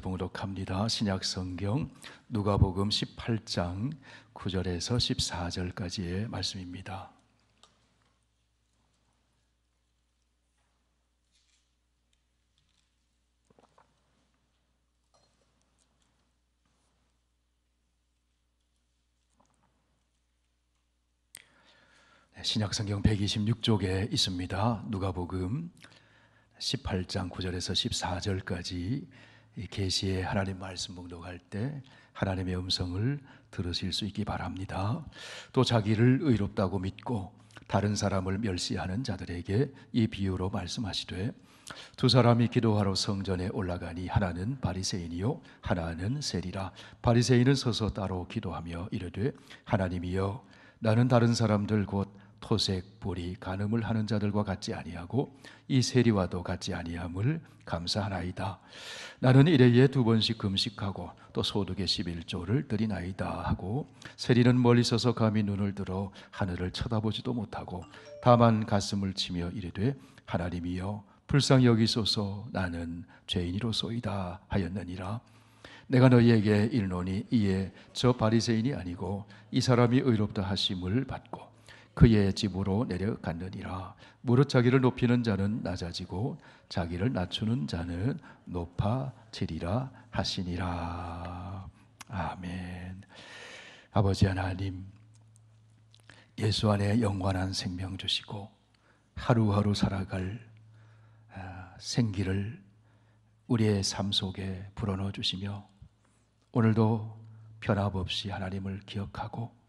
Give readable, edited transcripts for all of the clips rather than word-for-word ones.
봉독합니다. 신약성경 누가복음 18장 9절에서 14절까지의 말씀입니다. 신약성경 126쪽에 있습니다. 누가복음 18장 9절에서 14절까지 계시의 하나님 말씀 봉독할 때 하나님의 음성을 들으실 수 있기 바랍니다. 또 자기를 의롭다고 믿고 다른 사람을 멸시하는 자들에게 이 비유로 말씀하시되, 두 사람이 기도하러 성전에 올라가니 하나는 바리새인이요 하나는 세리라. 바리새인은 서서 따로 기도하며 이르되, 하나님이여, 나는 다른 사람들 곧 토색, 보리, 간음을 하는 자들과 같지 아니하고 이 세리와도 같지 아니함을 감사하나이다. 나는 일해에 2번씩 금식하고 또 소득의 11조를 드리나이다 하고, 세리는 멀리 서서 감히 눈을 들어 하늘을 쳐다보지도 못하고 다만 가슴을 치며 이르되, 하나님이여, 불쌍히 여기소서, 나는 죄인이로소이다 하였느니라. 내가 너희에게 이르노니 이에 저 바리새인이 아니고 이 사람이 의롭다 하심을 받고 그의 집으로 내려갔느니라. 무릇 자기를 높이는 자는 낮아지고 자기를 낮추는 자는 높아지리라 하시니라. 아멘. 아버지 하나님, 예수 안에 영원한 생명 주시고 하루하루 살아갈 생기를 우리의 삶 속에 불어넣어 주시며 오늘도 변함없이 하나님을 기억하고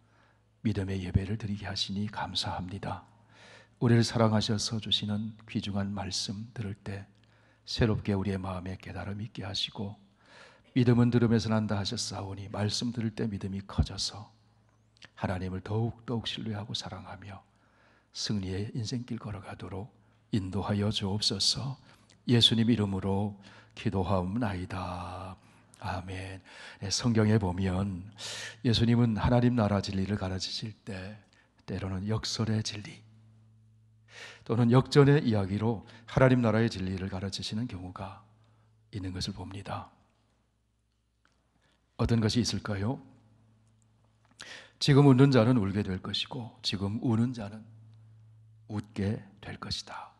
믿음의 예배를 드리게 하시니 감사합니다. 우리를 사랑하셔서 주시는 귀중한 말씀 들을 때 새롭게 우리의 마음에 깨달음이 있게 하시고, 믿음은 들음에서 난다 하셨사오니 말씀 들을 때 믿음이 커져서 하나님을 더욱 신뢰하고 사랑하며 승리의 인생길 걸어가도록 인도하여 주옵소서. 예수님 이름으로 기도하옵나이다. 아멘. 성경에 보면 예수님은 하나님 나라 진리를 가르치실 때 때로는 역설의 진리 또는 역전의 이야기로 하나님 나라의 진리를 가르치시는 경우가 있는 것을 봅니다. 어떤 것이 있을까요? 지금 웃는 자는 울게 될 것이고 지금 우는 자는 웃게 될 것이다.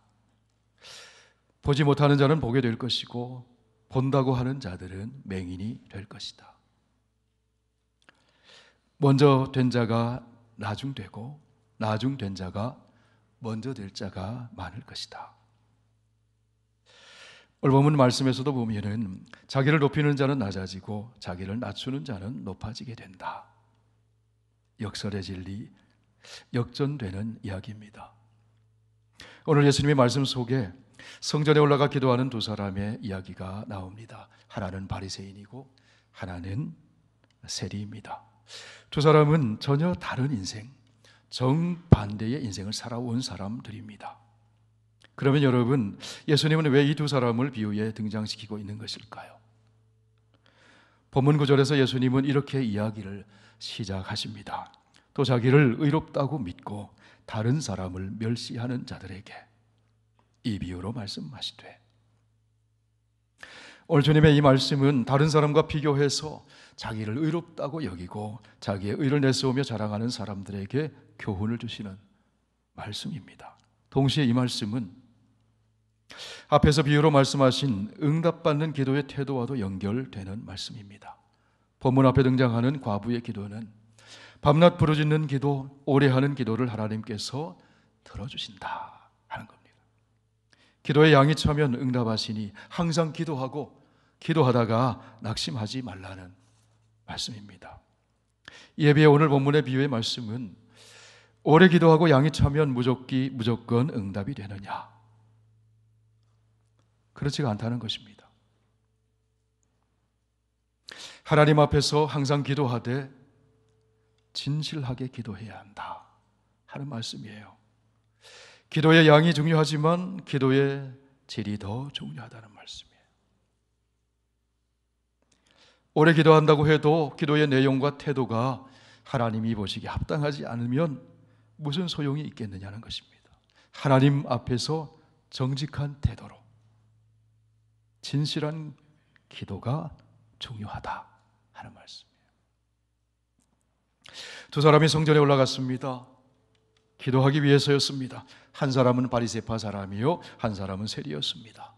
보지 못하는 자는 보게 될 것이고 본다고 하는 자들은 맹인이 될 것이다. 먼저 된 자가 나중되고 나중된 자가 먼저 될 자가 많을 것이다. 오늘 본문 말씀에서도 보면은 자기를 높이는 자는 낮아지고 자기를 낮추는 자는 높아지게 된다. 역설의 진리, 역전되는 이야기입니다. 오늘 예수님의 말씀 속에 성전에 올라가 기도하는 두 사람의 이야기가 나옵니다. 하나는 바리새인이고 하나는 세리입니다. 두 사람은 전혀 다른 인생, 정반대의 인생을 살아온 사람들입니다. 그러면 여러분, 예수님은 왜 이 두 사람을 비유에 등장시키고 있는 것일까요? 본문 9절에서 예수님은 이렇게 이야기를 시작하십니다. 또 자기를 의롭다고 믿고 다른 사람을 멸시하는 자들에게 이 비유로 말씀하시되, 오늘 주님의 이 말씀은 다른 사람과 비교해서 자기를 의롭다고 여기고 자기의 의를 내세우며 자랑하는 사람들에게 교훈을 주시는 말씀입니다. 동시에 이 말씀은 앞에서 비유로 말씀하신 응답받는 기도의 태도와도 연결되는 말씀입니다. 본문 앞에 등장하는 과부의 기도는 밤낮 부르짖는 기도, 오래 하는 기도를 하나님께서 들어주신다 하는 겁니다. 기도에 양이 차면 응답하시니 항상 기도하고 기도하다가 낙심하지 말라는 말씀입니다. 이에 비해 오늘 본문의 비유의 말씀은 오래 기도하고 양이 차면 무조건 응답이 되느냐? 그렇지가 않다는 것입니다. 하나님 앞에서 항상 기도하되 진실하게 기도해야 한다 하는 말씀이에요. 기도의 양이 중요하지만 기도의 질이 더 중요하다는 말씀이에요. 오래 기도한다고 해도 기도의 내용과 태도가 하나님이 보시기에 합당하지 않으면 무슨 소용이 있겠느냐는 것입니다. 하나님 앞에서 정직한 태도로 진실한 기도가 중요하다 하는 말씀이에요. 두 사람이 성전에 올라갔습니다. 기도하기 위해서였습니다. 한 사람은 바리새파 사람이요, 한 사람은 세리였습니다.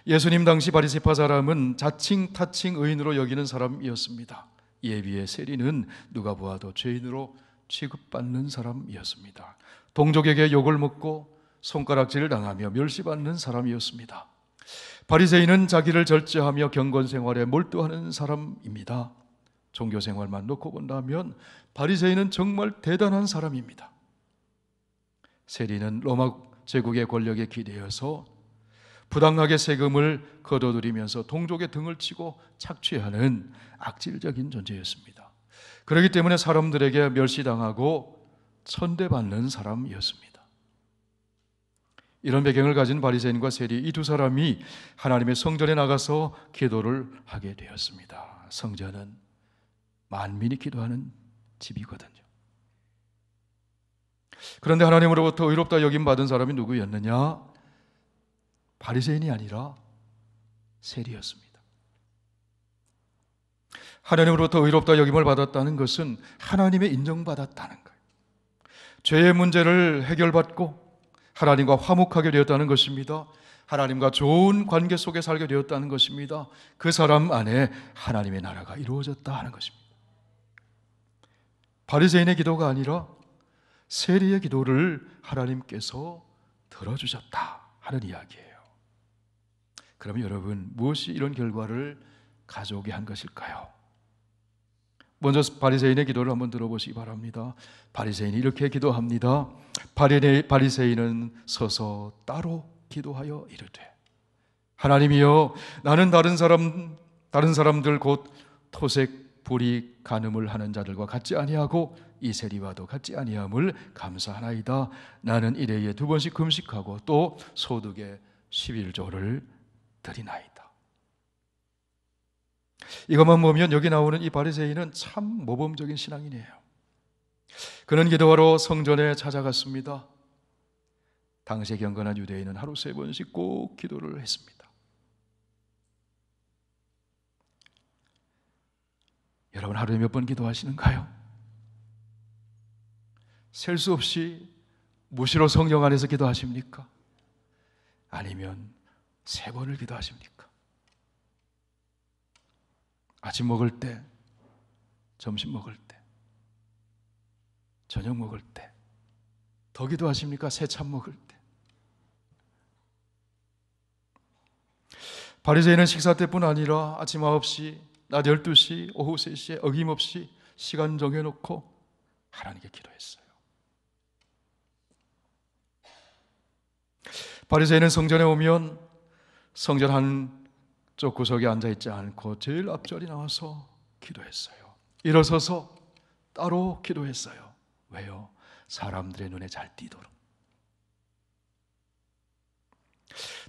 예수님 당시 바리새파 사람은 자칭 타칭 의인으로 여기는 사람이었습니다. 이에 비해 세리는 누가 보아도 죄인으로 취급받는 사람이었습니다. 동족에게 욕을 먹고 손가락질을 당하며 멸시받는 사람이었습니다. 바리새인은 자기를 절제하며 경건 생활에 몰두하는 사람입니다. 종교 생활만 놓고 본다면 바리새인은 정말 대단한 사람입니다. 세리는 로마 제국의 권력에 기대어서 부당하게 세금을 거둬들이면서 동족의 등을 치고 착취하는 악질적인 존재였습니다. 그렇기 때문에 사람들에게 멸시당하고 천대받는 사람이었습니다. 이런 배경을 가진 바리새인과 세리, 이 두 사람이 하나님의 성전에 나가서 기도를 하게 되었습니다. 성전은 만민이 기도하는 집이거든요. 그런데 하나님으로부터 의롭다 여김받은 사람이 누구였느냐? 바리새인이 아니라 세리였습니다. 하나님으로부터 의롭다 여김을 받았다는 것은 하나님의 인정받았다는 거예요. 죄의 문제를 해결받고 하나님과 화목하게 되었다는 것입니다. 하나님과 좋은 관계 속에 살게 되었다는 것입니다. 그 사람 안에 하나님의 나라가 이루어졌다 하는 것입니다. 바리새인의 기도가 아니라 세리의 기도를 하나님께서 들어주셨다 하는 이야기예요. 그러면 여러분, 무엇이 이런 결과를 가져오게 한 것일까요? 먼저 바리새인의 기도를 한번 들어보시기 바랍니다. 바리새인이 이렇게 기도합니다. 바리새인은 서서 따로 기도하여 이르되, 하나님이여, 나는 다른 사람들 곧 토색, 불이, 간음을 하는 자들과 같지 아니하고 이 세리와도 같지 아니함을 감사하나이다. 나는 일회에 2번씩 금식하고 또 소득의 11조를 드리나이다. 이것만 보면 여기 나오는 이 바리새인은 참 모범적인 신앙인이에요. 그는 기도하러 성전에 찾아갔습니다. 당시에 경건한 유대인은 하루 3번씩 꼭 기도를 했습니다. 여러분, 하루에 몇 번 기도하시는가요? 셀 수 없이 무시로 성령 안에서 기도하십니까? 아니면 3번을 기도하십니까? 아침 먹을 때, 점심 먹을 때, 저녁 먹을 때, 더 기도하십니까? 새참 먹을 때. 바리새인은 식사 때뿐 아니라 아침 9시, 낮 12시, 오후 3시에 어김없이 시간 정해놓고 하나님께 기도했어요. 바리새인은 성전에 오면 성전 한쪽 구석에 앉아있지 않고 제일 앞자리 나와서 기도했어요. 일어서서 따로 기도했어요. 왜요? 사람들의 눈에 잘 띄도록.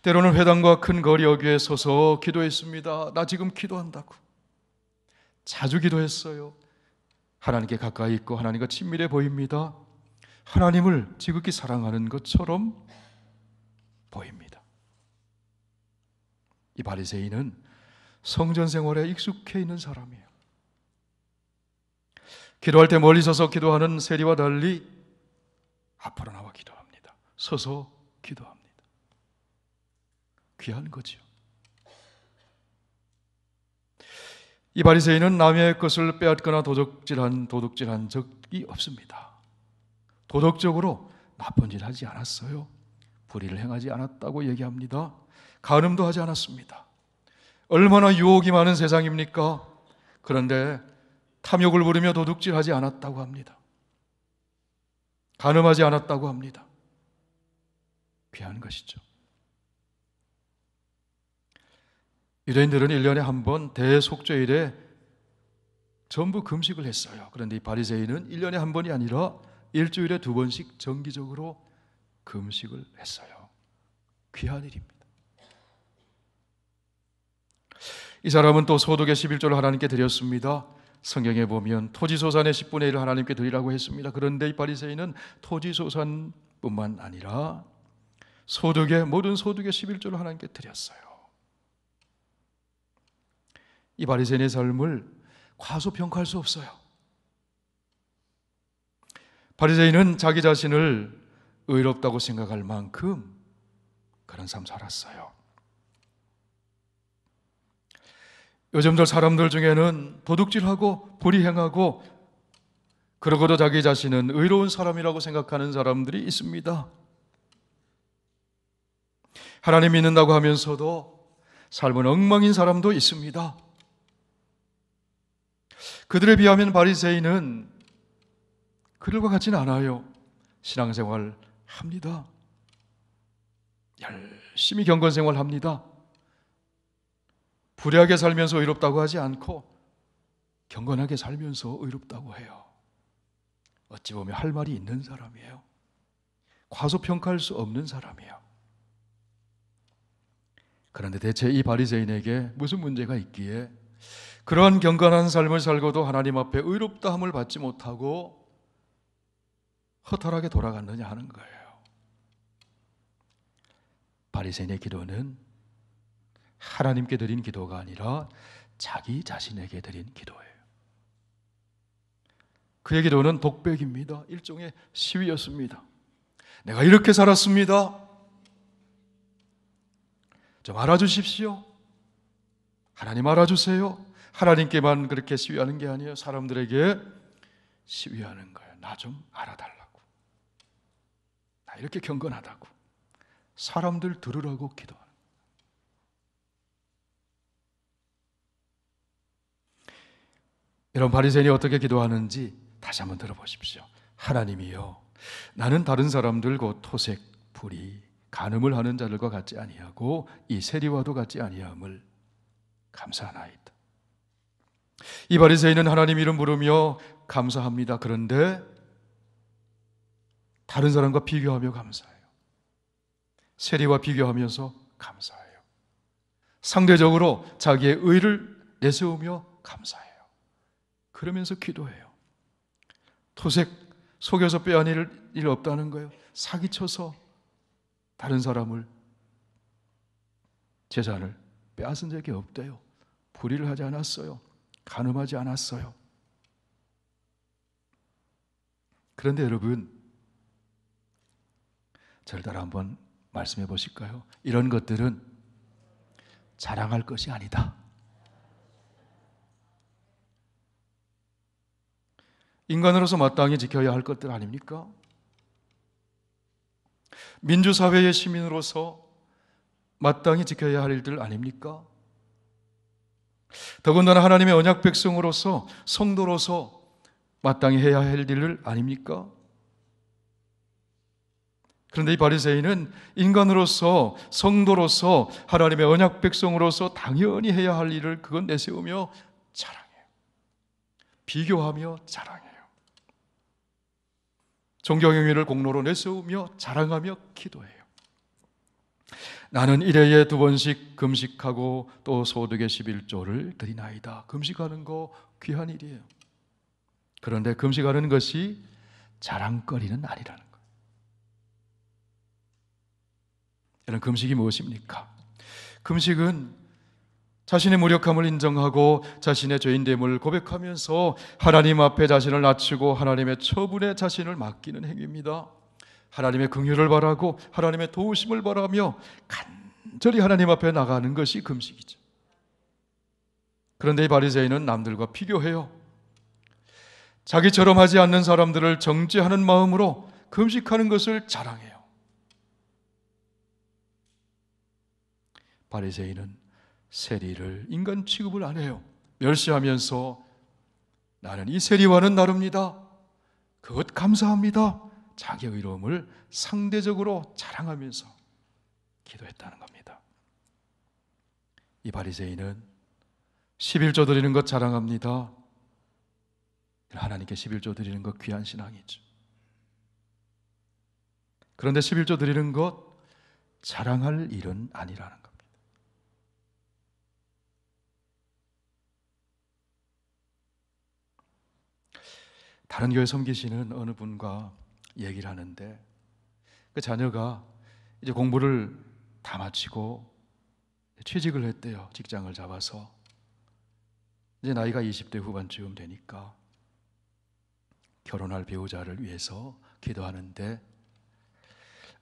때로는 회당과 큰 거리 여기에 서서 기도했습니다. 나 지금 기도한다고. 자주 기도했어요. 하나님께 가까이 있고 하나님과 친밀해 보입니다. 하나님을 지극히 사랑하는 것처럼 보입니다. 이 바리새인은 성전 생활에 익숙해 있는 사람이에요. 기도할 때 멀리 서서 기도하는 세리와 달리 앞으로 나와 기도합니다. 서서 기도합니다. 귀한 거죠. 이 바리새인은 남의 것을 빼앗거나 도둑질한 적이 없습니다. 도덕적으로 나쁜 일 하지 않았어요. 불의를 행하지 않았다고 얘기합니다. 간음도 하지 않았습니다. 얼마나 유혹이 많은 세상입니까? 그런데 탐욕을 부리며 도둑질하지 않았다고 합니다. 간음하지 않았다고 합니다. 귀한 것이죠. 유대인들은 1년에 한 번 대속죄일에 전부 금식을 했어요. 그런데 이 바리새인은 1년에 한 번이 아니라 일주일에 2번씩 정기적으로 금식을 했어요. 귀한 일입니다. 이 사람은 또 소득의 11조를 하나님께 드렸습니다. 성경에 보면 토지소산의 10분의 1을 하나님께 드리라고 했습니다. 그런데 이 바리새인은 토지소산뿐만 아니라 모든 소득의 11조를 하나님께 드렸어요. 이 바리새인의 삶을 과소평가할 수 없어요. 바리새인은 자기 자신을 의롭다고 생각할 만큼 그런 삶 살았어요. 요즘들 사람들 중에는 도둑질하고 불의행하고 그러고도 자기 자신은 의로운 사람이라고 생각하는 사람들이 있습니다. 하나님 믿는다고 하면서도 삶은 엉망인 사람도 있습니다. 그들에 비하면 바리새인은 그들과 같지는 않아요. 신앙생활 합니다. 열심히 경건생활 합니다. 불의하게 살면서 의롭다고 하지 않고 경건하게 살면서 의롭다고 해요. 어찌 보면 할 말이 있는 사람이에요. 과소평가할 수 없는 사람이에요. 그런데 대체 이 바리새인에게 무슨 문제가 있기에 그러한 경건한 삶을 살고도 하나님 앞에 의롭다함을 받지 못하고 허탈하게 돌아갔느냐 하는 거예요. 바리새인의 기도는 하나님께 드린 기도가 아니라 자기 자신에게 드린 기도예요. 그의 기도는 독백입니다. 일종의 시위였습니다. 내가 이렇게 살았습니다. 좀 알아주십시오. 하나님 알아주세요. 하나님께만 그렇게 시위하는 게 아니에요. 사람들에게 시위하는 거예요. 나 좀 알아달라고. 나 이렇게 경건하다고. 사람들 들으라고 기도하는 거예요. 이런 바리새인이 어떻게 기도하는지 다시 한번 들어보십시오. 하나님이여, 나는 다른 사람들 곧 토색, 불의, 간음을 하는 자들과 같지 아니하고 이 세리와도 같지 아니함을 감사하나이다. 이 바리새인은 하나님 이름 부르며 감사합니다. 그런데 다른 사람과 비교하며 감사해요. 세리와 비교하면서 감사해요. 상대적으로 자기의 의를 내세우며 감사해요. 그러면서 기도해요. 토색, 속여서 빼앗을 일 없다는 거예요. 사기쳐서 다른 사람을 재산을 빼앗은 적이 없대요. 불의를 하지 않았어요. 간음하지 않았어요. 그런데 여러분, 저를 따라 한번 말씀해 보실까요? 이런 것들은 자랑할 것이 아니다. 인간으로서 마땅히 지켜야 할 것들 아닙니까? 민주사회의 시민으로서 마땅히 지켜야 할 일들 아닙니까? 더군다나 하나님의 언약 백성으로서 성도로서 마땅히 해야 할 일들 아닙니까? 그런데 이 바리새인은 인간으로서 성도로서 하나님의 언약 백성으로서 당연히 해야 할 일을 그건 내세우며 자랑해요. 비교하며 자랑해요. 존경행위를 공로로 내세우며 자랑하며 기도해요. 나는 1회에 2번씩 금식하고 또 소득의 11조를 드리나이다. 금식하는 거 귀한 일이에요. 그런데 금식하는 것이 자랑거리는 아니라는 거예요. 이런 금식이 무엇입니까? 금식은 자신의 무력함을 인정하고 자신의 죄인됨을 고백하면서 하나님 앞에 자신을 낮추고 하나님의 처분에 자신을 맡기는 행위입니다. 하나님의 긍휼을 바라고 하나님의 도우심을 바라며 간절히 하나님 앞에 나가는 것이 금식이죠. 그런데 이 바리새인은 남들과 비교해요. 자기처럼 하지 않는 사람들을 정죄하는 마음으로 금식하는 것을 자랑해요. 바리새인은 세리를 인간 취급을 안 해요. 멸시하면서 나는 이 세리와는 다릅니다. 그것 감사합니다. 자기의 의로움을 상대적으로 자랑하면서 기도했다는 겁니다. 이 바리새인은 11조 드리는 것 자랑합니다. 하나님께 11조 드리는 것 귀한 신앙이죠. 그런데 11조 드리는 것 자랑할 일은 아니라는 겁니다. 다른 교회 섬기시는 어느 분과 얘기를 하는데 그 자녀가 이제 공부를 다 마치고 취직을 했대요. 직장을 잡아서. 이제 나이가 20대 후반쯤 되니까 결혼할 배우자를 위해서 기도하는데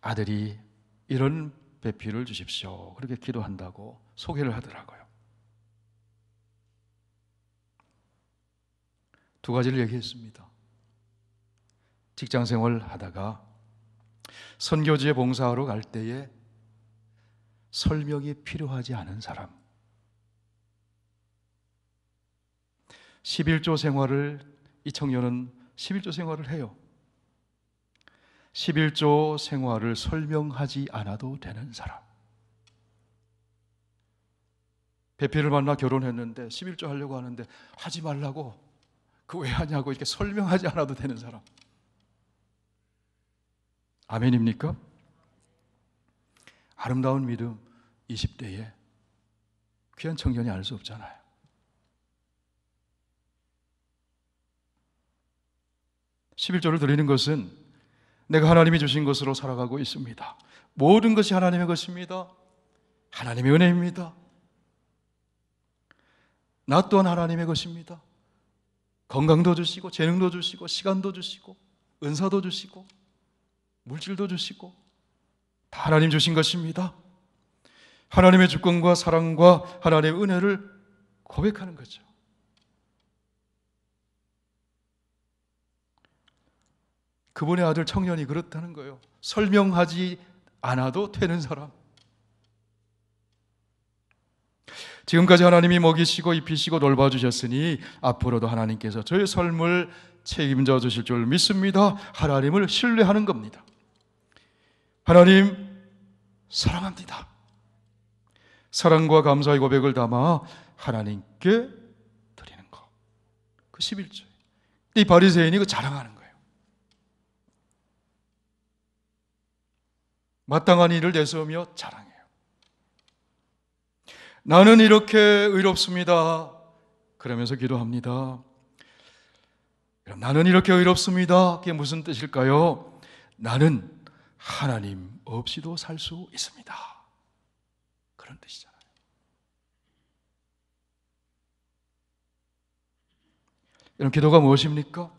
아들이 이런 배필을 주십시오, 그렇게 기도한다고 소개를 하더라고요. 두 가지를 얘기했습니다. 직장생활 하다가 선교지에 봉사하러 갈 때에 설명이 필요하지 않은 사람, 11조 생활을, 이 청년은 11조 생활을 해요. 11조 생활을 설명하지 않아도 되는 사람. 배필을 만나 결혼했는데 11조 하려고 하는데 하지 말라고, 그 왜 하냐고 이렇게 설명하지 않아도 되는 사람. 아멘입니까? 아름다운 믿음 20대에 귀한 청년이 알 수 없잖아요. (11조를) 드리는 것은 내가 하나님이 주신 것으로 살아가고 있습니다. 모든 것이 하나님의 것입니다. 하나님의 은혜입니다. 나 또한 하나님의 것입니다. 건강도 주시고 재능도 주시고 시간도 주시고 은사도 주시고 물질도 주시고 다 하나님 주신 것입니다. 하나님의 주권과 사랑과 하나님의 은혜를 고백하는 거죠. 그분의 아들 청년이 그렇다는 거예요. 설명하지 않아도 되는 사람. 지금까지 하나님이 먹이시고 입히시고 돌봐주셨으니 앞으로도 하나님께서 저의 삶을 책임져 주실 줄 믿습니다. 하나님을 신뢰하는 겁니다. 하나님 사랑합니다. 사랑과 감사의 고백을 담아 하나님께 드리는 것. 그 11조. 이 바리새인이 그 자랑하는 거예요. 마땅한 일을 내세우며 자랑해요. 나는 이렇게 의롭습니다. 그러면서 기도합니다. 그럼 나는 이렇게 의롭습니다. 그게 무슨 뜻일까요? 나는 하나님 없이도 살 수 있습니다. 그런 뜻이잖아요. 여러분, 기도가 무엇입니까?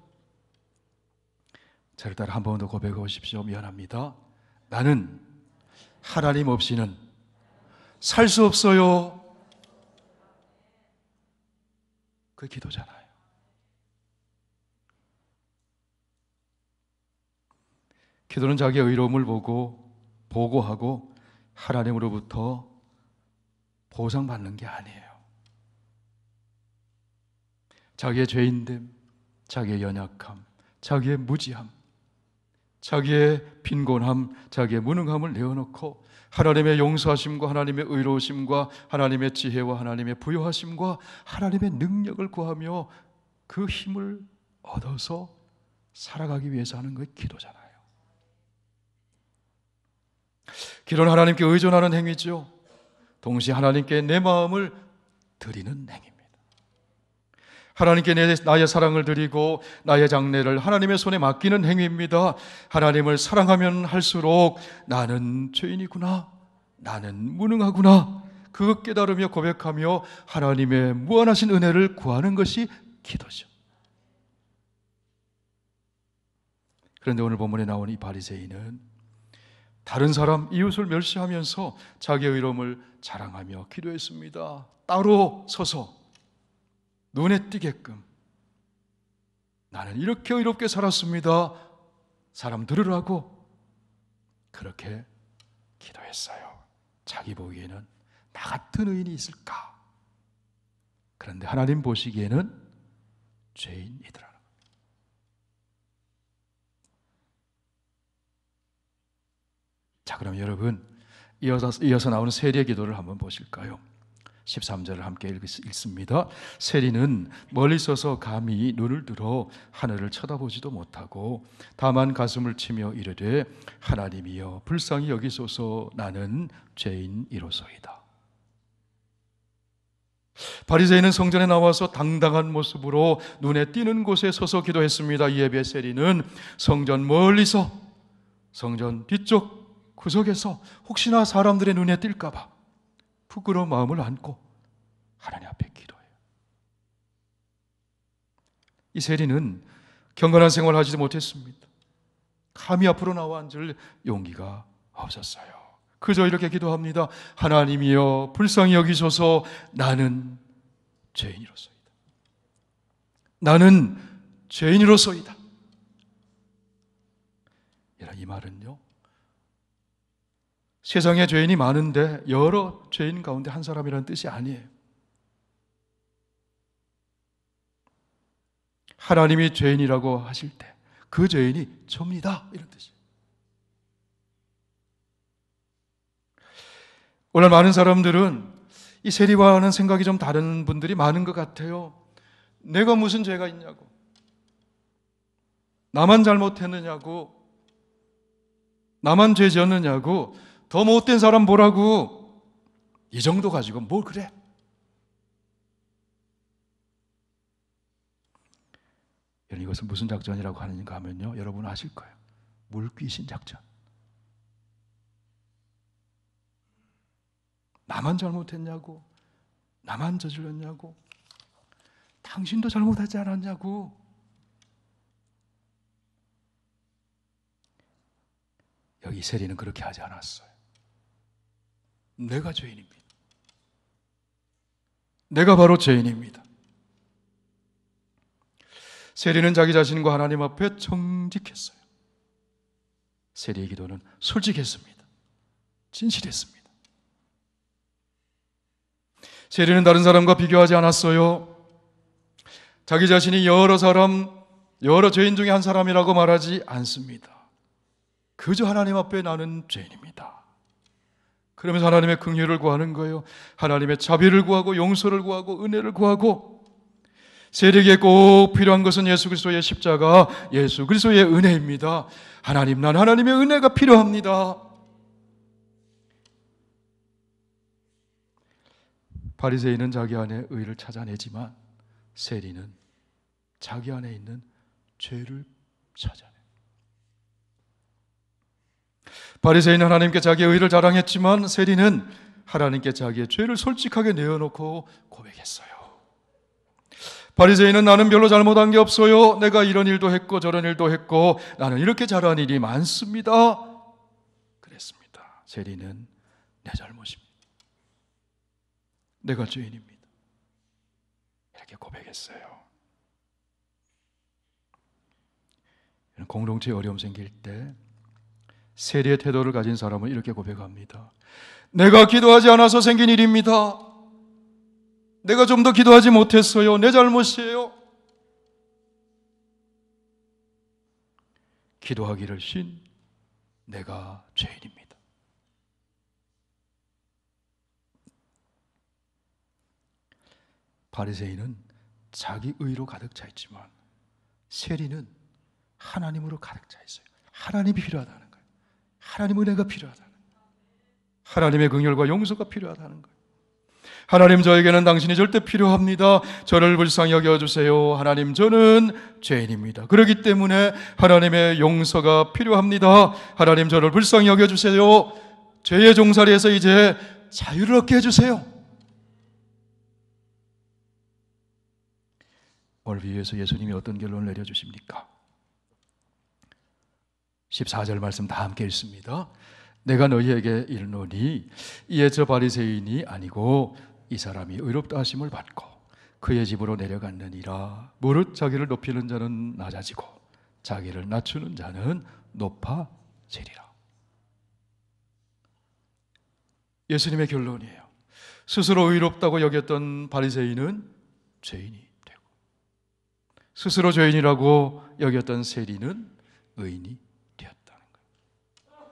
저를 따라 한 번 더 고백해 보십시오. 미안합니다. 나는 하나님 없이는 살 수 없어요. 그 기도잖아요. 기도는 자기의 의로움을 보고하고 하나님으로부터 보상받는 게 아니에요. 자기의 죄인됨, 자기의 연약함, 자기의 무지함, 자기의 빈곤함, 자기의 무능함을 내어놓고 하나님의 용서하심과 하나님의 의로우심과 하나님의 지혜와 하나님의 부요하심과 하나님의 능력을 구하며 그 힘을 얻어서 살아가기 위해서 하는 것이 기도잖아요. 기도는 하나님께 의존하는 행위죠. 동시에 하나님께 내 마음을 드리는 행위입니다. 하나님께 나의 사랑을 드리고 나의 장래를 하나님의 손에 맡기는 행위입니다. 하나님을 사랑하면 할수록 나는 죄인이구나, 나는 무능하구나, 그것 깨달으며 고백하며 하나님의 무한하신 은혜를 구하는 것이 기도죠. 그런데 오늘 본문에 나오는 이 바리새인은 다른 사람, 이웃을 멸시하면서 자기의 의로움을 자랑하며 기도했습니다. 따로 서서 눈에 띄게끔 나는 이렇게 의롭게 살았습니다, 사람 들으라고 그렇게 기도했어요. 자기 보기에는 나 같은 의인이 있을까? 그런데 하나님 보시기에는 죄인이더라. 자, 그럼 여러분 이어서 나오는 세리의 기도를 한번 보실까요? 13절을 함께 읽습니다. 세리는 멀리 서서 감히 눈을 들어 하늘을 쳐다보지도 못하고 다만 가슴을 치며 이르되 하나님이여 불쌍히 여기소서, 나는 죄인이로소이다. 바리새인은 성전에 나와서 당당한 모습으로 눈에 띄는 곳에 서서 기도했습니다. 이 예배 세리는 성전 멀리서, 성전 뒤쪽 구석에서 혹시나 사람들의 눈에 띌까 봐 부끄러운 마음을 안고 하나님 앞에 기도해요. 이 세리는 경건한 생활을 하지도 못했습니다. 감히 앞으로 나와 앉을 용기가 없었어요. 그저 이렇게 기도합니다. 하나님이여 불쌍히 여기소서. 나는 죄인이로소이다. 나는 죄인이로소이다. 이 말은요, 세상에 죄인이 많은데 여러 죄인 가운데 한 사람이라는 뜻이 아니에요. 하나님이 죄인이라고 하실 때 그 죄인이 접니다, 이런 뜻이에요. 오늘 많은 사람들은 이 세리와는 생각이 좀 다른 분들이 많은 것 같아요. 내가 무슨 죄가 있냐고, 나만 잘못했느냐고, 나만 죄 지었느냐고, 더 못된 사람 보라고, 이 정도 가지고 뭘 그래? 이것은 무슨 작전이라고 하는가 하면요, 여러분 아실 거예요. 물귀신 작전. 나만 잘못했냐고, 나만 저질렀냐고, 당신도 잘못하지 않았냐고. 여기 세리는 그렇게 하지 않았어요. 내가 죄인입니다. 내가 바로 죄인입니다. 세리는 자기 자신과 하나님 앞에 정직했어요. 세리의 기도는 솔직했습니다. 진실했습니다. 세리는 다른 사람과 비교하지 않았어요. 자기 자신이 여러 죄인 중에 한 사람이라고 말하지 않습니다. 그저 하나님 앞에 나는 죄인입니다. 그러면서 하나님의 긍휼을 구하는 거예요. 하나님의 자비를 구하고 용서를 구하고 은혜를 구하고. 세리에게 꼭 필요한 것은 예수 그리스도의 십자가, 예수 그리스도의 은혜입니다. 하나님, 난 하나님의 은혜가 필요합니다. 바리새인은 자기 안에 의를 찾아내지만 세리는 자기 안에 있는 죄를 찾아내요. 바리새인은 하나님께 자기의 의를 자랑했지만 세리는 하나님께 자기의 죄를 솔직하게 내어놓고 고백했어요. 바리새인은 나는 별로 잘못한 게 없어요. 내가 이런 일도 했고 저런 일도 했고 나는 이렇게 잘한 일이 많습니다. 그랬습니다. 세리는 내 잘못입니다. 내가 죄인입니다. 이렇게 고백했어요. 공동체에 어려움 생길 때 세리의 태도를 가진 사람은 이렇게 고백합니다. 내가 기도하지 않아서 생긴 일입니다. 내가 좀 더 기도하지 못했어요. 내 잘못이에요. 기도하기를 신 내가 죄인입니다. 바리새인은 자기 의로 가득 차 있지만 세리는 하나님으로 가득 차 있어요. 하나님이 필요하다는 거예요. 하나님 은혜가 필요하다는 거예요. 하나님의 긍휼과 용서가 필요하다는 거예요. 하나님, 저에게는 당신이 절대 필요합니다. 저를 불쌍히 여겨주세요. 하나님, 저는 죄인입니다. 그렇기 때문에 하나님의 용서가 필요합니다. 하나님, 저를 불쌍히 여겨주세요. 죄의 종살이에서 이제 자유를 얻게 해주세요. 오늘 위에서 예수님이 어떤 결론을 내려주십니까? 14절 말씀 다 함께 읽습니다. 내가 너희에게 이르노니 이에 저 바리새인이 아니고 이 사람이 의롭다 하심을 받고 그의 집으로 내려갔느니라. 무릇 자기를 높이는 자는 낮아지고 자기를 낮추는 자는 높아지리라. 예수님의 결론이에요. 스스로 의롭다고 여겼던 바리새인은 죄인이 되고 스스로 죄인이라고 여겼던 세리는 의인이 되었다는 거예요.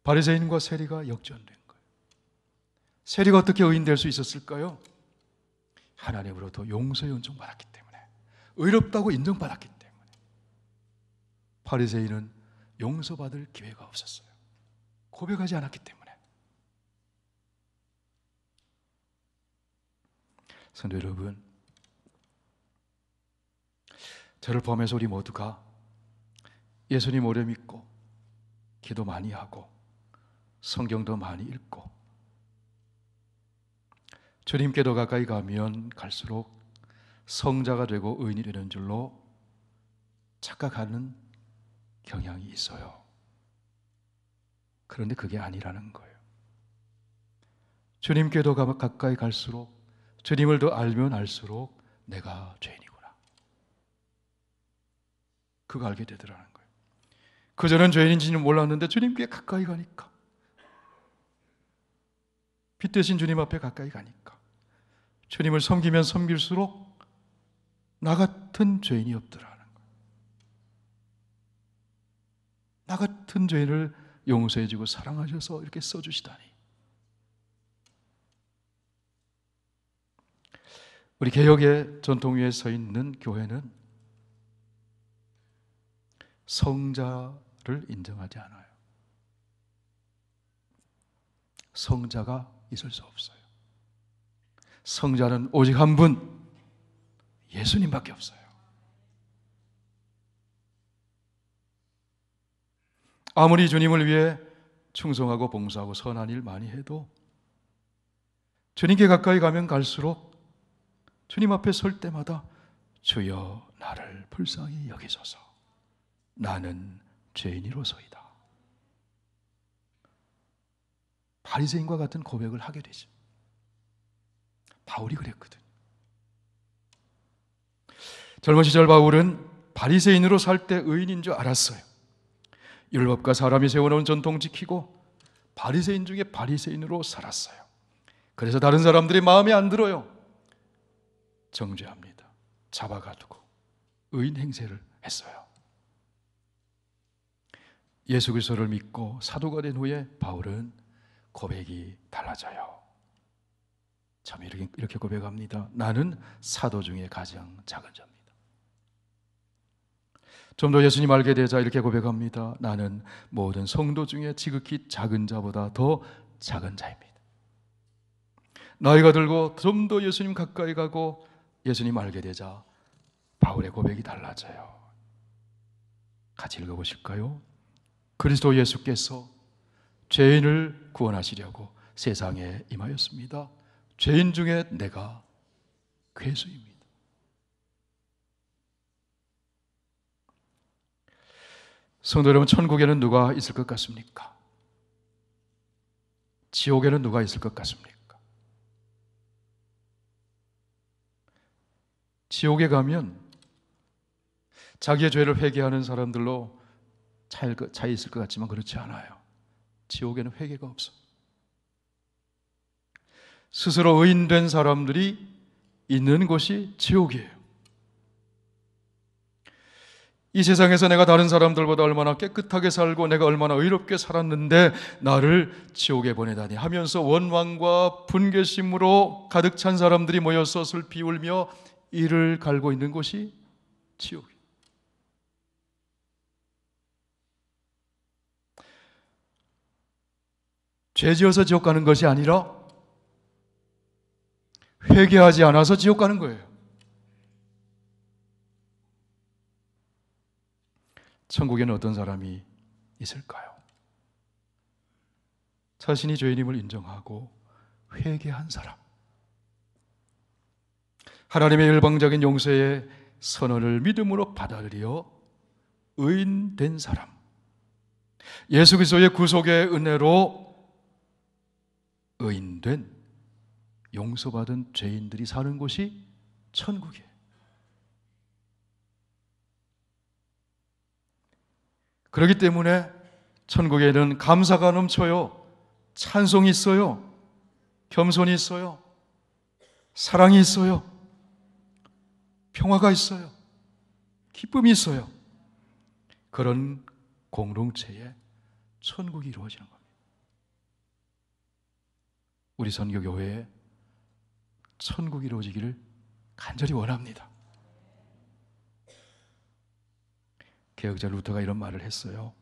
바리새인과 세리가 역전된 거예요. 세리가 어떻게 의인 될 수 있었을까요? 하나님으로부터 용서의 은총 받았기 때문에, 의롭다고 인정받았기 때문에. 바리새인은 용서받을 기회가 없었어요. 고백하지 않았기 때문에. 성도 여러분, 저를 포함해서 우리 모두가 예수님 오래 믿고 기도 많이 하고 성경도 많이 읽고 주님께 더 가까이 가면 갈수록 성자가 되고 의인이 되는 줄로 착각하는 경향이 있어요. 그런데 그게 아니라는 거예요. 주님께 더 가까이 갈수록, 주님을 더 알면 알수록 내가 죄인이구나, 그거 알게 되더라는 거예요. 그전엔 죄인인지는 몰랐는데 주님께 가까이 가니까, 빛 대신 주님 앞에 가까이 가니까, 주님을 섬기면 섬길수록 나 같은 죄인이 없더라는 거예요. 나 같은 죄인을 용서해주고 사랑하셔서 이렇게 써주시다니. 우리 개혁의 전통 위에 서 있는 교회는 성자를 인정하지 않아요. 성자가 있을 수 없어요. 성자는 오직 한 분, 예수님밖에 없어요. 아무리 주님을 위해 충성하고 봉사하고 선한 일 많이 해도 주님께 가까이 가면 갈수록 주님 앞에 설 때마다 주여 나를 불쌍히 여기소서, 나는 죄인이로소이다, 바리새인과 같은 고백을 하게 되죠. 바울이 그랬거든. 젊은 시절 바울은 바리새인으로 살 때 의인인 줄 알았어요. 율법과 사람이 세워놓은 전통 지키고 바리새인 중에 바리새인으로 살았어요. 그래서 다른 사람들이 마음에 안 들어요. 정죄합니다. 잡아가두고 의인 행세를 했어요. 예수 그리스도를 믿고 사도가 된 후에 바울은 고백이 달라져요. 참 이렇게 고백합니다. 나는 사도 중에 가장 작은 자입니다. 좀 더 예수님 알게 되자 이렇게 고백합니다. 나는 모든 성도 중에 지극히 작은 자보다 더 작은 자입니다. 나이가 들고 좀 더 예수님 가까이 가고 예수님 알게 되자 바울의 고백이 달라져요. 같이 읽어보실까요? 그리스도 예수께서 죄인을 구원하시려고 세상에 임하였습니다. 죄인 중에 내가 괴수입니다. 성도 여러분, 천국에는 누가 있을 것 같습니까? 지옥에는 누가 있을 것 같습니까? 지옥에 가면 자기의 죄를 회개하는 사람들로 차 있을 것 같지만 그렇지 않아요. 지옥에는 회개가 없어. 스스로 의인된 사람들이 있는 곳이 지옥이에요. 이 세상에서 내가 다른 사람들보다 얼마나 깨끗하게 살고 내가 얼마나 의롭게 살았는데 나를 지옥에 보내다니 하면서 원망과 분개심으로 가득 찬 사람들이 모여서 슬피 울며 이를 갈고 있는 곳이 지옥이에요. 죄 지어서 지옥 가는 것이 아니라 회개하지 않아서 지옥 가는 거예요. 천국에는 어떤 사람이 있을까요? 자신이 죄인임을 인정하고 회개한 사람, 하나님의 일방적인 용서의 선언을 믿음으로 받아들여 의인된 사람, 예수 그리스도의 구속의 은혜로 의인된 용서받은 죄인들이 사는 곳이 천국이에요. 그렇기 때문에 천국에는 감사가 넘쳐요. 찬송이 있어요. 겸손이 있어요. 사랑이 있어요. 평화가 있어요. 기쁨이 있어요. 그런 공동체에 천국이 이루어지는 겁니다. 우리 선교교회에 천국이 이루어지기를 간절히 원합니다. 개혁자 루터가 이런 말을 했어요.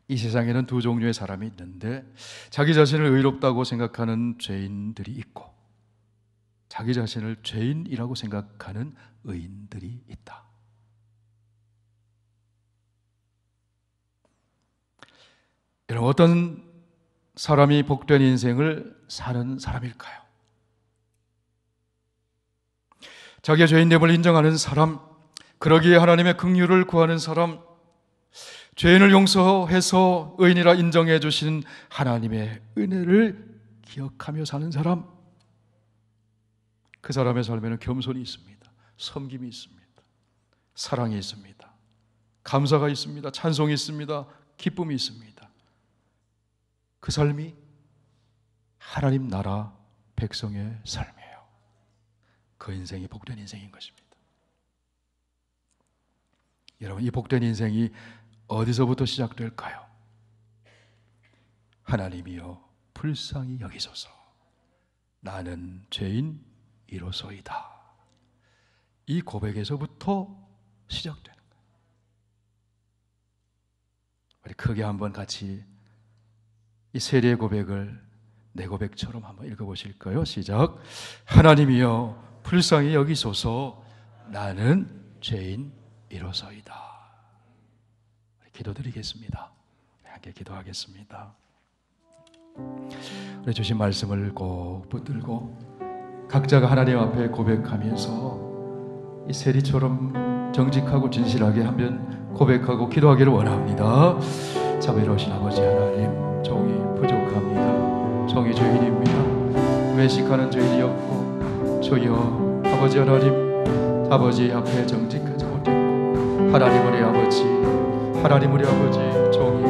이 세상에는 두 종류의 사람이 있는데 자기 자신을 의롭다고 생각하는 죄인들이 있고 자기 자신을 죄인이라고 생각하는 의인들이 있다. 여러분, 어떤 사람이 복된 인생을 사는 사람일까요? 자기의 죄인됨을 인정하는 사람, 그러기에 하나님의 긍휼을 구하는 사람, 죄인을 용서해서 의인이라 인정해 주시는 하나님의 은혜를 기억하며 사는 사람, 그 사람의 삶에는 겸손이 있습니다. 섬김이 있습니다. 사랑이 있습니다. 감사가 있습니다. 찬송이 있습니다. 기쁨이 있습니다. 그 삶이 하나님 나라 백성의 삶이에요. 그 인생이 복된 인생인 것입니다. 여러분, 이 복된 인생이 어디서부터 시작될까요? 하나님이여 불쌍히 여기소서. 나는 죄인 이로소이다. 이 고백에서부터 시작되는 거예요. 우리 크게 한번 같이 이 세례의 고백을 내 고백처럼 한번 읽어보실까요? 시작. 하나님이여 불쌍히 여기소서. 나는 죄인 이로소이다. 기도드리겠습니다. 함께 기도하겠습니다. 우리 주신 말씀을 꼭 붙들고 각자가 하나님 앞에 고백하면서 이 세리처럼 정직하고 진실하게 한번 고백하고 기도하기를 원합니다. 자비로우신 아버지 하나님, 종이 부족합니다. 종이 죄인입니다. 외식하는 죄인이었고 주여 아버지 하나님, 아버지 앞에 정직하지 못했고 하나님 우리 아버지, 하나님 우리 아버지, 종이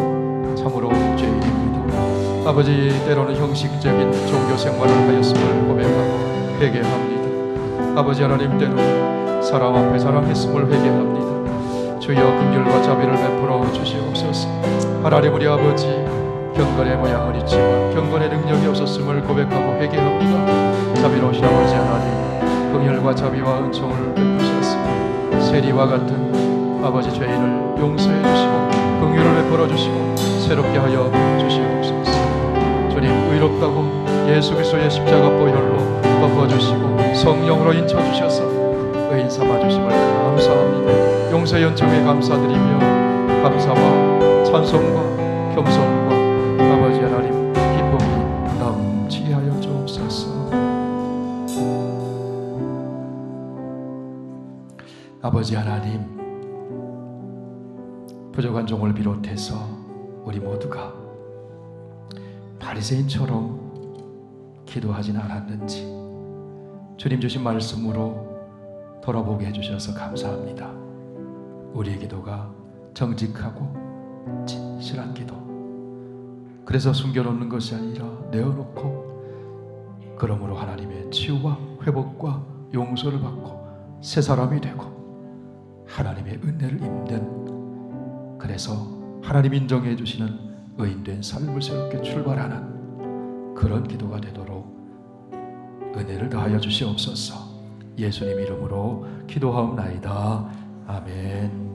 참으로 죄인입니다. 아버지, 때로는 형식적인 종교 생활을 하였음을 고백하고 회개합니다. 아버지 하나님, 때로는 사람 앞에 자랑했음을 회개합니다. 주여 긍휼과 자비를 베풀어 주시옵소서. 하나님 우리 아버지, 경건의 모양은 있지만 경건의 능력이 없었음을 고백하고 회개합니다. 자비로우신 아버지 하나님, 긍휼과 자비와 은총을 베푸셨으니 세리와 같은 아버지 죄인을 용서해 주시고 긍휼을 베풀어 주시고 새롭게 하여 주시옵소서. 주님, 의롭다고 예수 그리스도의 십자가 보혈로 덮어주시고 성령으로 인쳐주셔서 의인 삼아주심을 감사합니다. 용서의 은총에 감사드리며 감사와 찬송과 겸손과 아버지 하나님 기쁨이 넘치게 하여 주옵소서. 아버지 하나님, 부족한 종을 비롯해서 우리 모두가 바리새인처럼 기도하진 않았는지 주님 주신 말씀으로 돌아보게 해주셔서 감사합니다. 우리의 기도가 정직하고 진실한 기도, 그래서 숨겨놓는 것이 아니라 내어놓고 그러므로 하나님의 치유와 회복과 용서를 받고 새 사람이 되고 하나님의 은혜를 입는, 그래서 하나님 인정해 주시는 의인된 삶을 새롭게 출발하는 그런 기도가 되도록 은혜를 더하여 주시옵소서. 예수님 이름으로 기도하옵나이다. 아멘.